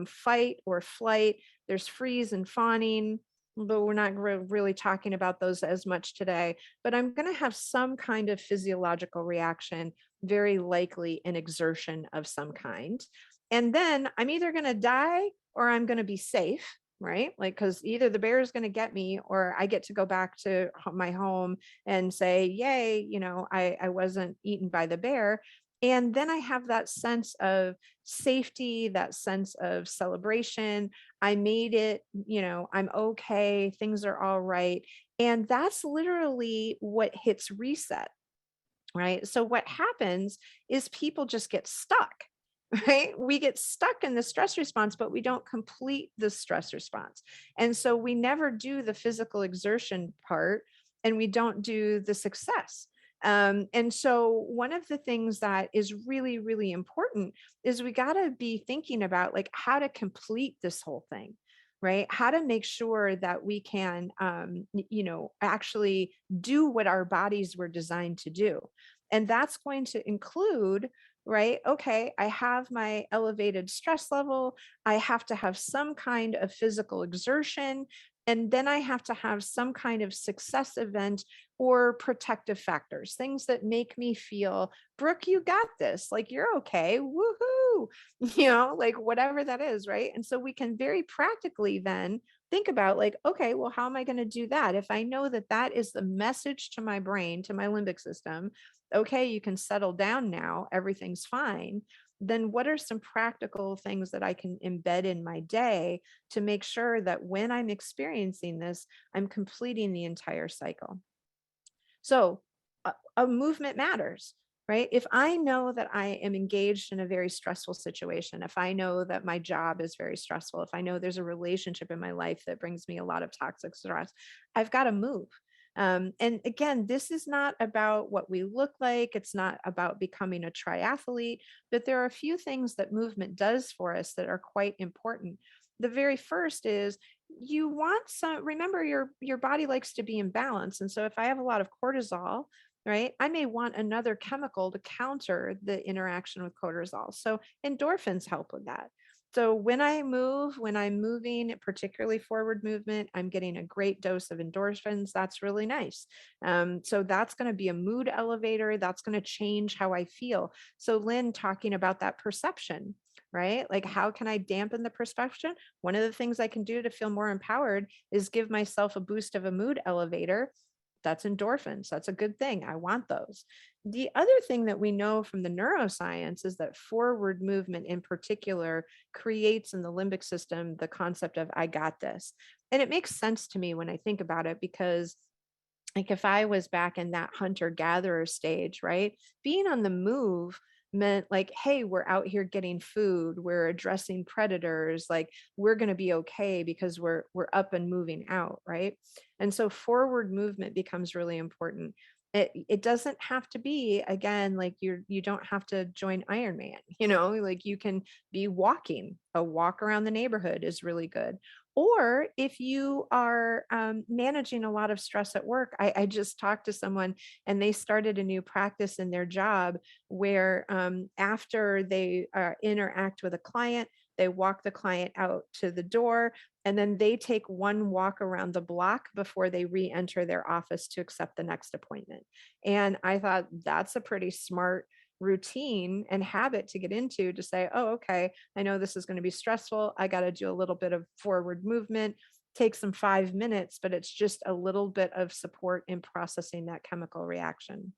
fight or flight. There's freeze and fawning, but we're not really talking about those as much today. But I'm going to have some kind of physiological reaction, very likely an exertion of some kind. And then I'm either going to die or I'm going to be safe, right? Like, because either the bear is going to get me or I get to go back to my home and say, yay, I wasn't eaten by the bear. And then I have that sense of safety, that sense of celebration. I made it, I'm okay, things are all right. And that's literally what hits reset, right? So what happens is people just get stuck. Right? We get stuck in the stress response, but we don't complete the stress response. And so we never do the physical exertion part and we don't do the success. And so one of the things that is really, really important is we got to be thinking about like how to complete this whole thing, right? How to make sure that we can, actually do what our bodies were designed to do. And that's going to include, right? Okay, I have my elevated stress level. I have to have some kind of physical exertion. And then I have to have some kind of success event or protective factors, things that make me feel, Brooke, you got this. Like, you're okay. Woohoo. Like whatever that is. Right. And so we can very practically then think about, like, okay, well, how am I going to do that? If I know that that is the message to my brain, to my limbic system, okay, you can settle down now, everything's fine. Then what are some practical things that I can embed in my day to make sure that when I'm experiencing this, I'm completing the entire cycle? So a movement matters, right? If I know that I am engaged in a very stressful situation, if I know that my job is very stressful, if I know there's a relationship in my life that brings me a lot of toxic stress, I've got to move. And again, this is not about what we look like. It's not about becoming a triathlete, but there are a few things that movement does for us that are quite important. The very first is you want some, remember your body likes to be in balance. And so if I have a lot of cortisol, right, I may want another chemical to counter the interaction with cortisol. So endorphins help with that. So when I move, when I'm moving, particularly forward movement, I'm getting a great dose of endorphins. That's really nice. So that's going to be a mood elevator. That's going to change how I feel. So Lynn, talking about that perception, right? Like, how can I dampen the perception? One of the things I can do to feel more empowered is give myself a boost of a mood elevator. That's endorphins. That's a good thing. I want those. The other thing that we know from the neuroscience is that forward movement in particular creates in the limbic system the concept of I got this. And it makes sense to me when I think about it because like if I was back in that hunter gatherer stage, right? Being on the move meant like, hey, we're out here getting food, we're addressing predators, like we're going to be okay because we're up and moving out, right? And so forward movement becomes really important. It doesn't have to be, again, like you don't have to join Iron Man, like you can be walking. A walk around the neighborhood is really good. Or if you are managing a lot of stress at work, I just talked to someone and they started a new practice in their job where after they interact with a client, they walk the client out to the door and then they take one walk around the block before they re-enter their office to accept the next appointment. And I thought that's a pretty smart routine and habit to get into, to say, oh, okay, I know this is going to be stressful. I got to do a little bit of forward movement, take some 5 minutes, but it's just a little bit of support in processing that chemical reaction.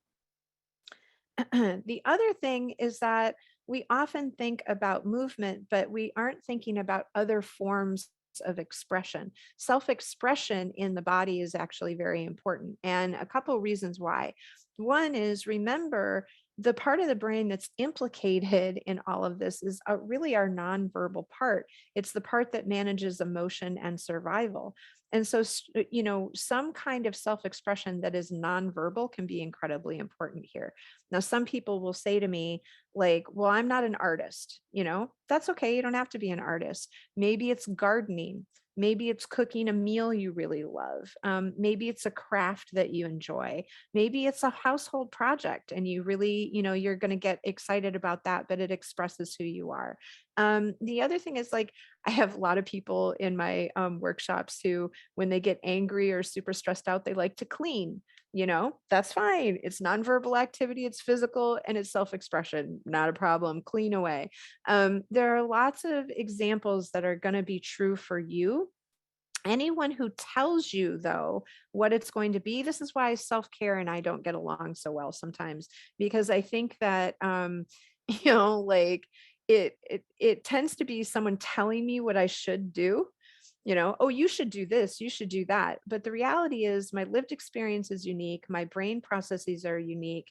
The other thing is that we often think about movement, but we aren't thinking about other forms of expression. Self expression in the body is actually very important, and a couple reasons why. One is, remember, the part of the brain that's implicated in all of this is really our nonverbal part. It's the part that manages emotion and survival. And so, some kind of self expression that is nonverbal can be incredibly important here. Now, some people will say to me, like, well, I'm not an artist. That's okay. You don't have to be an artist. Maybe it's gardening. Maybe it's cooking a meal you really love. Maybe it's a craft that you enjoy. Maybe it's a household project and you really, you're going to get excited about that, but it expresses who you are. The other thing is, like, I have a lot of people in my workshops who, when they get angry or super stressed out, they like to clean. That's fine. It's nonverbal activity, it's physical, and it's self expression. Not a problem. Clean away. There are lots of examples that are going to be true for you. Anyone who tells you, though, what it's going to be, this is why self care and I don't get along so well sometimes, because I think that, like it tends to be someone telling me what I should do. Oh, you should do this, you should do that. But the reality is, my lived experience is unique. My brain processes are unique.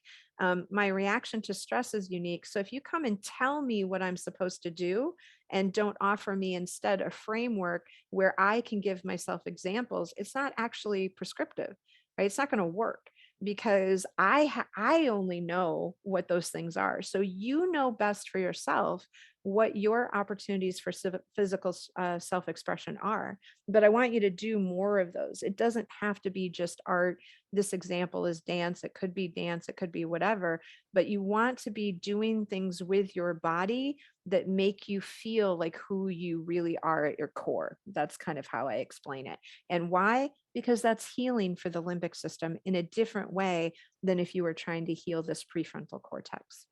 My reaction to stress is unique. So if you come and tell me what I'm supposed to do and don't offer me instead a framework where I can give myself examples, it's not actually prescriptive, right? It's not going to work because I only know what those things are. So you know best for yourself what your opportunities for physical self-expression are. But I want you to do more of those. It doesn't have to be just art. This example is dance. It could be dance. It could be whatever. But you want to be doing things with your body that make you feel like who you really are at your core. That's kind of how I explain it. And why? Because that's healing for the limbic system in a different way than if you were trying to heal this prefrontal cortex.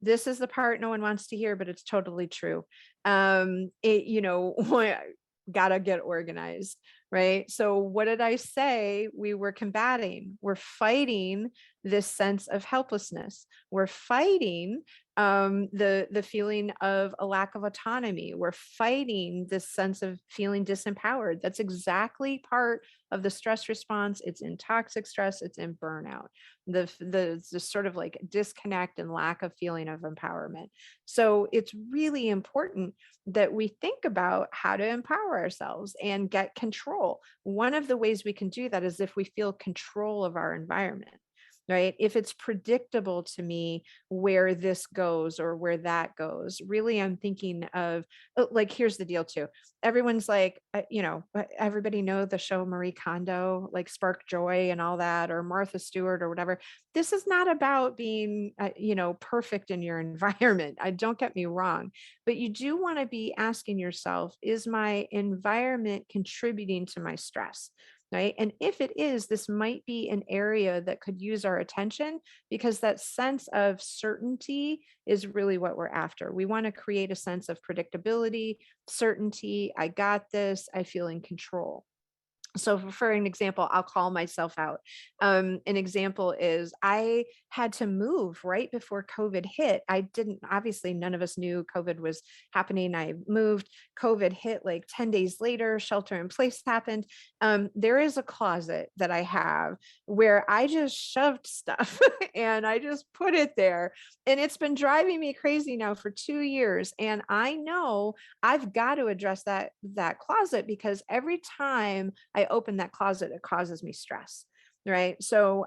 This is the part no one wants to hear, but it's totally true. Gotta get organized, right? So what did I say we were combating? We're fighting this sense of helplessness. We're fighting the feeling of a lack of autonomy. We're fighting this sense of feeling disempowered. That's exactly part of the stress response. It's in toxic stress. It's in burnout. The sort of like disconnect and lack of feeling of empowerment. So it's really important that we think about how to empower ourselves and get control. One of the ways we can do that is if we feel control of our environment, right? If it's predictable to me where this goes or where that goes, really, I'm thinking of, like, here's the deal too. Everyone's like, everybody know the show Marie Kondo, like Spark Joy and all that, or Martha Stewart or whatever. This is not about being, perfect in your environment. I don't get me wrong, but you do want to be asking yourself, is my environment contributing to my stress? Right. And if it is, this might be an area that could use our attention, because that sense of certainty is really what we're after. We want to create a sense of predictability, certainty. I got this. I feel in control. So for an example, I'll call myself out. An example is I had to move right before COVID hit. I didn't, obviously, none of us knew COVID was happening. I moved, COVID hit like 10 days later, shelter in place happened. There is a closet that I have where I just shoved stuff and I just put it there. And it's been driving me crazy now for 2 years. And I know I've got to address that closet, because every time I open that closet, it causes me stress. Right. So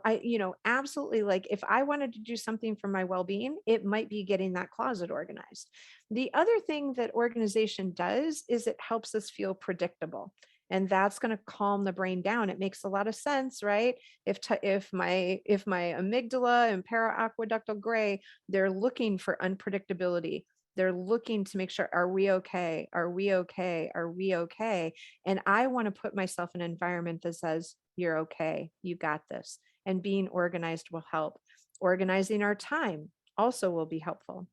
absolutely, like if I wanted to do something for my well being, it might be getting that closet organized. The other thing that organization does is it helps us feel predictable. And that's going to calm the brain down. It makes a lot of sense, right? If my amygdala and paraaqueductal gray, they're looking for unpredictability. They're looking to make sure, are we okay? Are we okay? Are we okay? And I want to put myself in an environment that says, you're okay, you got this. And being organized will help. Organizing our time also will be helpful.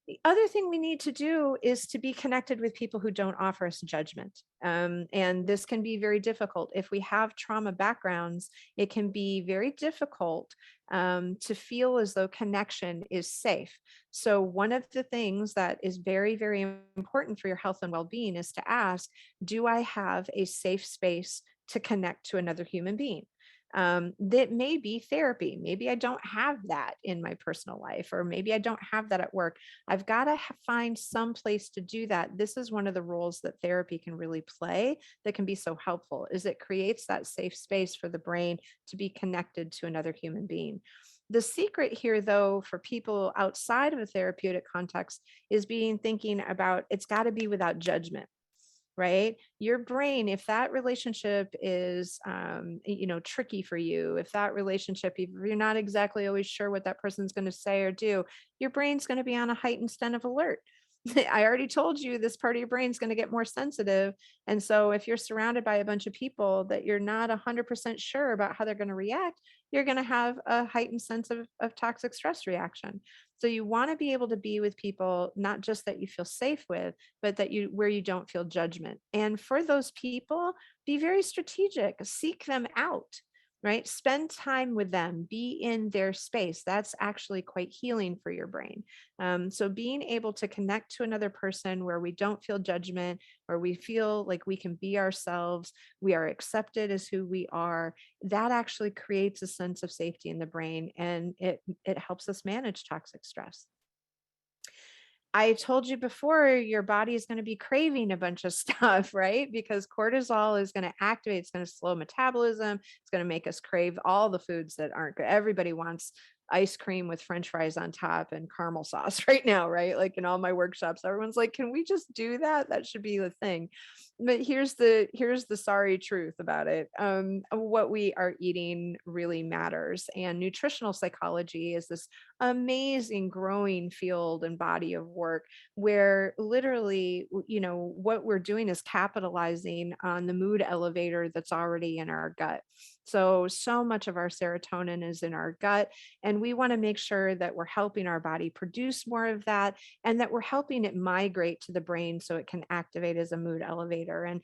The other thing we need to do is to be connected with people who don't offer us judgment. And this can be very difficult. If we have trauma backgrounds, it can be very difficult to feel as though connection is safe. So, one of the things that is very, very important for your health and well being is to ask, do I have a safe space to connect to another human being? That may be therapy. Maybe I don't have that in my personal life, or maybe I don't have that at work. I've got to find some place to do that. This is one of the roles that therapy can really play that can be so helpful, is it creates that safe space for the brain to be connected to another human being. The secret here, though, for people outside of a therapeutic context is being thinking about, it's got to be without judgment, right? Your brain, if that relationship is tricky for you, if that relationship, if you're not exactly always sure what that person's going to say or do, your brain's going to be on a heightened state of alert. I already told you this part of your brain's going to get more sensitive. And so if you're surrounded by a bunch of people that you're not 100% sure about how they're going to react, you're going to have a heightened sense of toxic stress reaction. So you want to be able to be with people, not just that you feel safe with, but that you, where you don't feel judgment. And for those people, be very strategic, seek them out, right? Spend time with them, be in their space. That's actually quite healing for your brain. So being able to connect to another person where we don't feel judgment, where we feel like we can be ourselves, we are accepted as who we are, that actually creates a sense of safety in the brain, and it helps us manage toxic stress. I told you before, your body is going to be craving a bunch of stuff, right? Because cortisol is going to activate, it's going to slow metabolism, it's going to make us crave all the foods that aren't good. Everybody wants ice cream with french fries on top and caramel sauce right now, right? Like in all my workshops, everyone's like, can we just do that? That should be the thing. But here's the sorry truth about it. What we are eating really matters. And nutritional psychology is this amazing growing field and body of work where literally, what we're doing is capitalizing on the mood elevator that's already in our gut. So much of our serotonin is in our gut, and we want to make sure that we're helping our body produce more of that, and that we're helping it migrate to the brain so it can activate as a mood elevator. And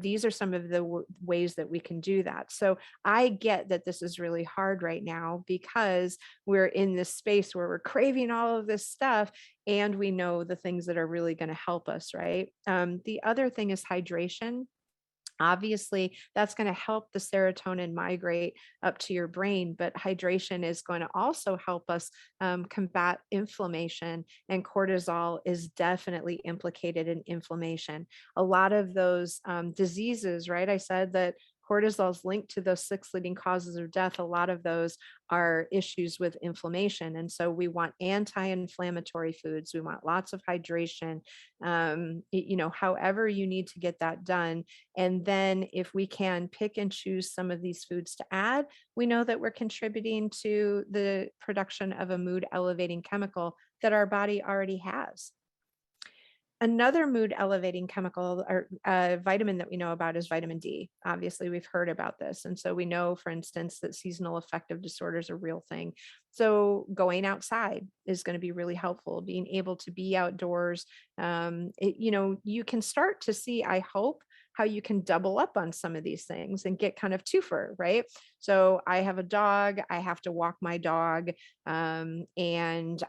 these are some of the ways that we can do that. So I get that this is really hard right now, because we're in this space where we're craving all of this stuff, and we know the things that are really going to help us, right? The other thing is hydration. Obviously, that's going to help the serotonin migrate up to your brain, but hydration is going to also help us combat inflammation, and cortisol is definitely implicated in inflammation. A lot of those diseases, right? I said that cortisol is linked to those six leading causes of death. A lot of those are issues with inflammation. And so we want anti inflammatory foods. We want lots of hydration, however you need to get that done. And then if we can pick and choose some of these foods to add, we know that we're contributing to the production of a mood elevating chemical that our body already has. Another mood elevating chemical or vitamin that we know about is vitamin D. Obviously, we've heard about this. And so we know, for instance, that seasonal affective disorder is a real thing. So going outside is going to be really helpful, being able to be outdoors. You can start to see, I hope, how you can double up on some of these things and get kind of twofer, right? So I have a dog, I have to walk my dog. And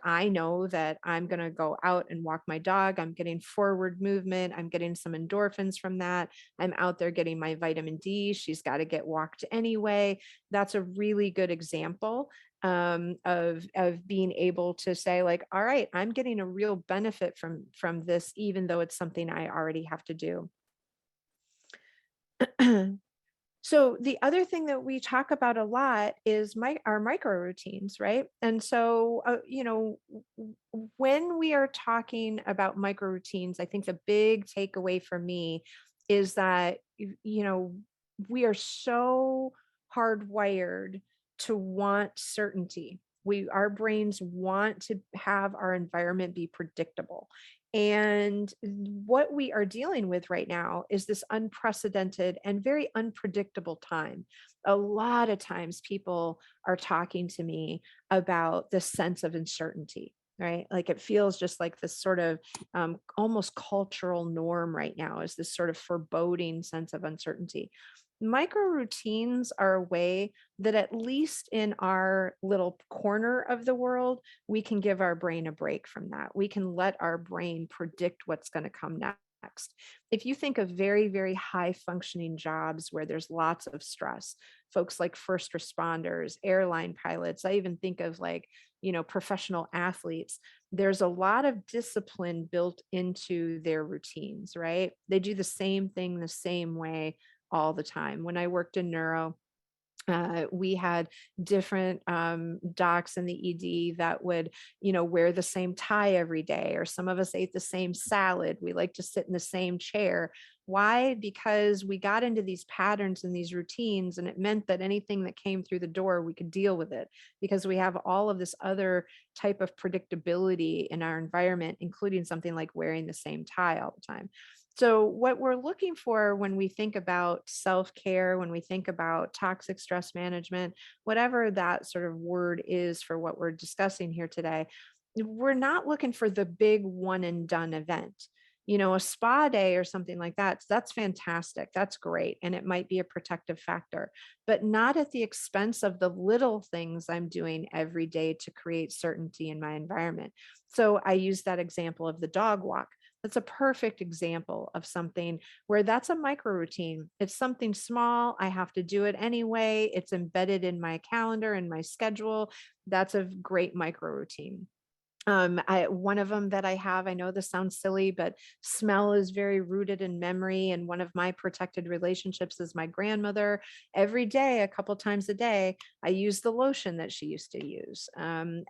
I know that I'm going to go out and walk my dog. I'm getting forward movement. I'm getting some endorphins from that. I'm out there getting my vitamin D. She's got to get walked anyway. That's a really good example of being able to say like, all right, I'm getting a real benefit from this, even though it's something I already have to do. So the other thing that we talk about a lot is our micro routines, right? And so, when we are talking about micro routines, I think the big takeaway for me is that, we are so hardwired to want certainty. Our brains want to have our environment be predictable. And what we are dealing with right now is this unprecedented and very unpredictable time. A lot of times people are talking to me about this sense of uncertainty, right? Like it feels just like this sort of almost cultural norm right now is this sort of foreboding sense of uncertainty. Micro routines are a way that, at least in our little corner of the world, we can give our brain a break from that. We can let our brain predict what's going to come next. If you think of very, very high functioning jobs where there's lots of stress, folks like first responders, airline pilots, I even think of like, professional athletes, there's a lot of discipline built into their routines, right? They do the same thing the same way all the time. When I worked in neuro, we had different docs in the ED that would, wear the same tie every day, or some of us ate the same salad. We like to sit in the same chair. Why? Because we got into these patterns and these routines, and it meant that anything that came through the door, we could deal with it because we have all of this other type of predictability in our environment, including something like wearing the same tie all the time. So, what we're looking for when we think about self care, when we think about toxic stress management, whatever that sort of word is for what we're discussing here today, we're not looking for the big one and done event. A spa day or something like that, that's fantastic. That's great. And it might be a protective factor, but not at the expense of the little things I'm doing every day to create certainty in my environment. So, I use that example of the dog walk. That's a perfect example of something where that's a micro routine. It's something small. I have to do it anyway. It's embedded in my calendar and my schedule. That's a great micro routine. One of them that I have, I know this sounds silly, but smell is very rooted in memory. And one of my protected relationships is my grandmother. Every day, a couple times a day, I use the lotion that she used to use.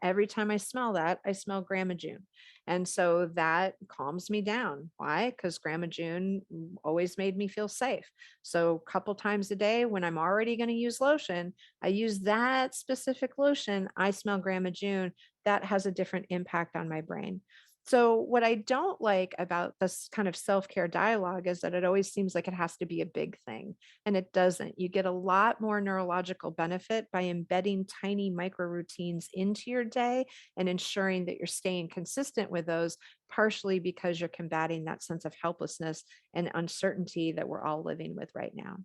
Every time I smell that, I smell Grandma June. And so that calms me down. Why? Because Grandma June always made me feel safe. So a couple times a day, when I'm already going to use lotion, I use that specific lotion. I smell Grandma June. That has a different impact on my brain. So, what I don't like about this kind of self care dialogue is that it always seems like it has to be a big thing, and it doesn't. You get a lot more neurological benefit by embedding tiny micro routines into your day and ensuring that you're staying consistent with those, partially because you're combating that sense of helplessness and uncertainty that we're all living with right now.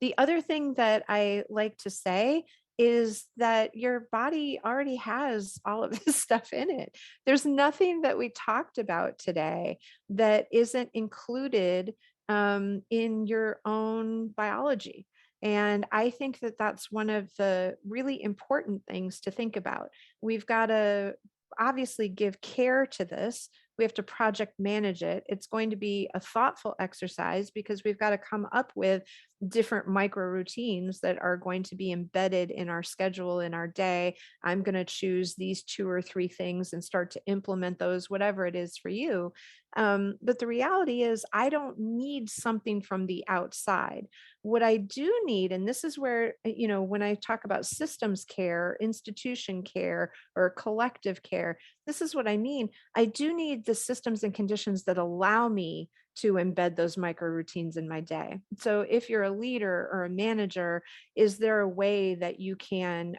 The other thing that I like to say is that your body already has all of this stuff in it. There's nothing that we talked about today that isn't included in your own biology. And I think that that's one of the really important things to think about. We've got to obviously give care to this. We have to project manage it. It's going to be a thoughtful exercise because we've got to come up with different micro routines that are going to be embedded in our schedule in our day. I'm going to choose these two or three things and start to implement those, whatever it is for you. But the reality is, I don't need something from the outside. What I do need, and this is where, when I talk about systems care, institution care, or collective care, this is what I mean. I do need the systems and conditions that allow me to embed those micro routines in my day. So if you're a leader or a manager, is there a way that you can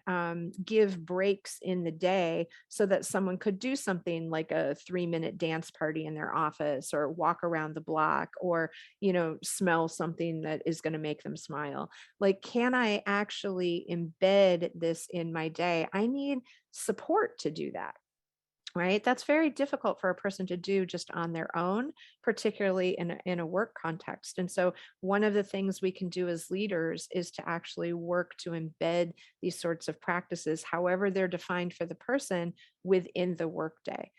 give breaks in the day so that someone could do something like a 3-minute dance party in their office, or walk around the block, or, smell something that is going to make them smile? Like, can I actually embed this in my day? I need support to do that. Right? That's very difficult for a person to do just on their own, particularly in a work context. And so, one of the things we can do as leaders is to actually work to embed these sorts of practices, however they're defined for the person, within the workday.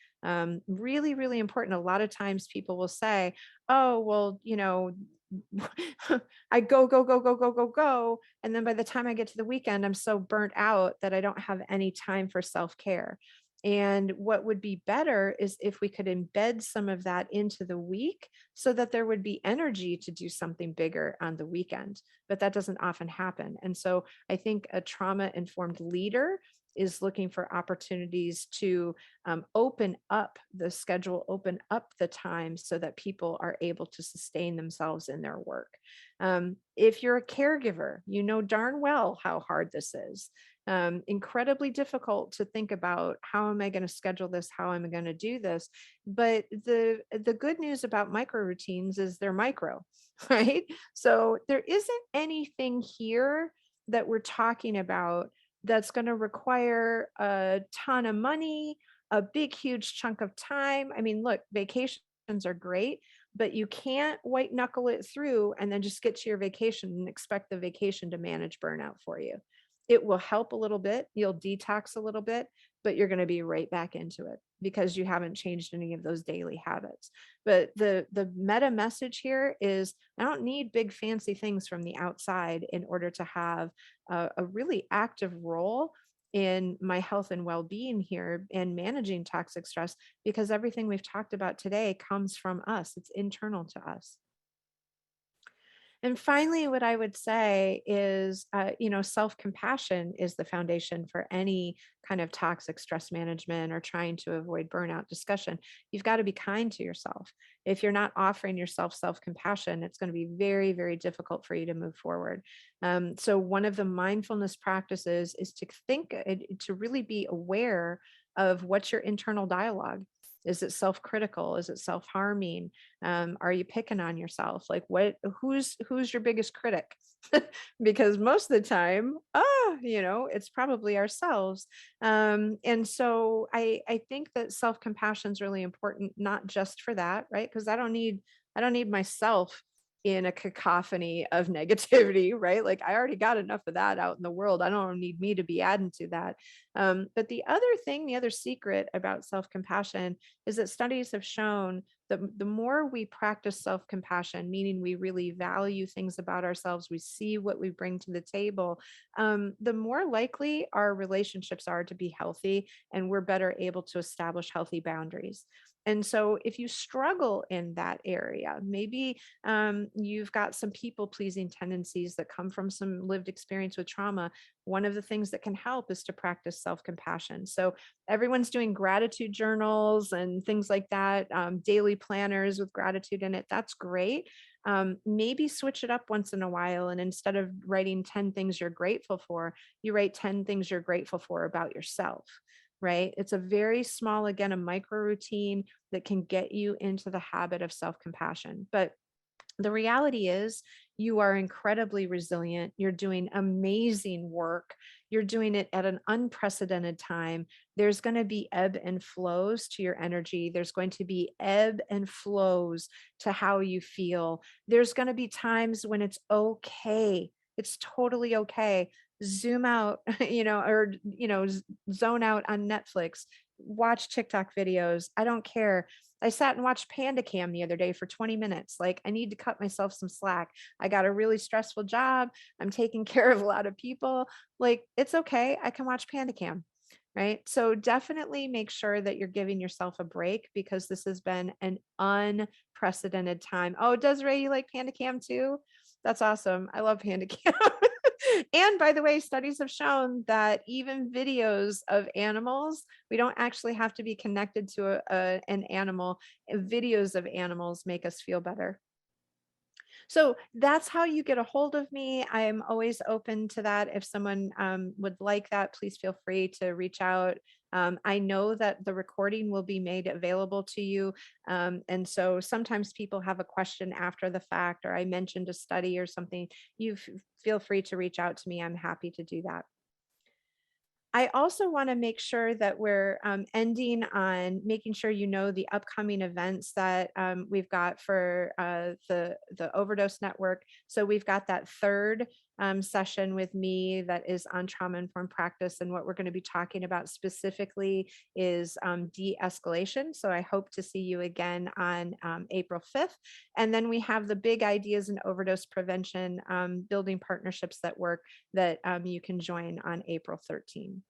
Really, really important. A lot of times people will say, oh, well, I go, go, go, go, go, go, go. And then by the time I get to the weekend, I'm so burnt out that I don't have any time for self care. And what would be better is if we could embed some of that into the week so that there would be energy to do something bigger on the weekend. But that doesn't often happen. And so I think a trauma informed leader is looking for opportunities to open up the schedule, open up the time so that people are able to sustain themselves in their work. If you're a caregiver, you know darn well how hard this is. Incredibly difficult to think about, how am I going to schedule this? How am I going to do this? But the good news about micro routines is they're micro, right? So there isn't anything here that we're talking about that's going to require a ton of money, a big, huge chunk of time. I mean, look, vacations are great, but you can't white knuckle it through and then just get to your vacation and expect the vacation to manage burnout for you. It will help a little bit, you'll detox a little bit, but you're going to be right back into it because you haven't changed any of those daily habits. But the meta message here is, I don't need big fancy things from the outside in order to have a really active role in my health and well-being here and managing toxic stress, because everything we've talked about today comes from us. It's internal to us. And finally, what I would say is, self compassion is the foundation for any kind of toxic stress management or trying to avoid burnout discussion. You've got to be kind to yourself. If you're not offering yourself self compassion, it's going to be very, very difficult for you to move forward. So, one of the mindfulness practices is to to really be aware of what's your internal dialogue. Is it self-critical? Is it self-harming? Are you picking on yourself? Like, who's your biggest critic? Because most of the time, it's probably ourselves. And so I think that self-compassion is really important, not just for that, right? Because I don't need myself in a cacophony of negativity, right? Like, I already got enough of that out in the world. I don't need me to be adding to that. But the other secret about self compassion is that studies have shown that the more we practice self compassion, meaning we really value things about ourselves, we see what we bring to the table, the more likely our relationships are to be healthy, and we're better able to establish healthy boundaries. And so, if you struggle in that area, maybe you've got some people pleasing tendencies that come from some lived experience with trauma. One of the things that can help is to practice self compassion. So, everyone's doing gratitude journals and things like that, daily planners with gratitude in it. That's great. Maybe switch it up once in a while. And instead of writing 10 things you're grateful for, you write 10 things you're grateful for about yourself. Right? It's a very small, again, a micro routine that can get you into the habit of self compassion. But the reality is, you are incredibly resilient. You're doing amazing work. You're doing it at an unprecedented time. There's going to be ebb and flows to your energy. There's going to be ebb and flows to how you feel. There's going to be times when it's okay. It's totally okay. Zoom out, zone out on Netflix, watch TikTok videos. I don't care. I sat and watched Panda Cam the other day for 20 minutes. Like, I need to cut myself some slack. I got a really stressful job. I'm taking care of a lot of people. Like, it's okay. I can watch Panda Cam. Right. So definitely make sure that you're giving yourself a break, because this has been an unprecedented time. Oh, does Ray, you like Panda Cam too? That's awesome. I love Panda Cam. And by the way, studies have shown that even videos of animals, we don't actually have to be connected to an animal. Videos of animals make us feel better. So that's how you get a hold of me. I am always open to that. If someone would like that, please feel free to reach out. I know that the recording will be made available to you. And so sometimes people have a question after the fact, or I mentioned a study or something. Feel free to reach out to me. I'm happy to do that. I also want to make sure that we're ending on making sure you know the upcoming events that we've got for the Overdose Network. So we've got that third session with me that is on trauma informed practice, and what we're going to be talking about specifically is de-escalation. So I hope to see you again on April 5th. And then we have the big ideas in overdose prevention, building partnerships that work, that you can join on April 13th.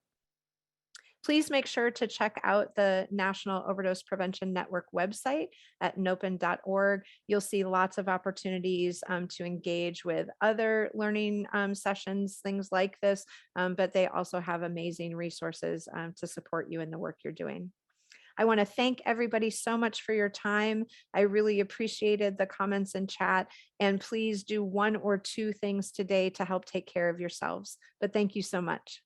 Please make sure to check out the National Overdose Prevention Network website at nopen.org. You'll see lots of opportunities to engage with other learning sessions, things like this, but they also have amazing resources to support you in the work you're doing. I want to thank everybody so much for your time. I really appreciated the comments in chat, and please do one or two things today to help take care of yourselves. But thank you so much.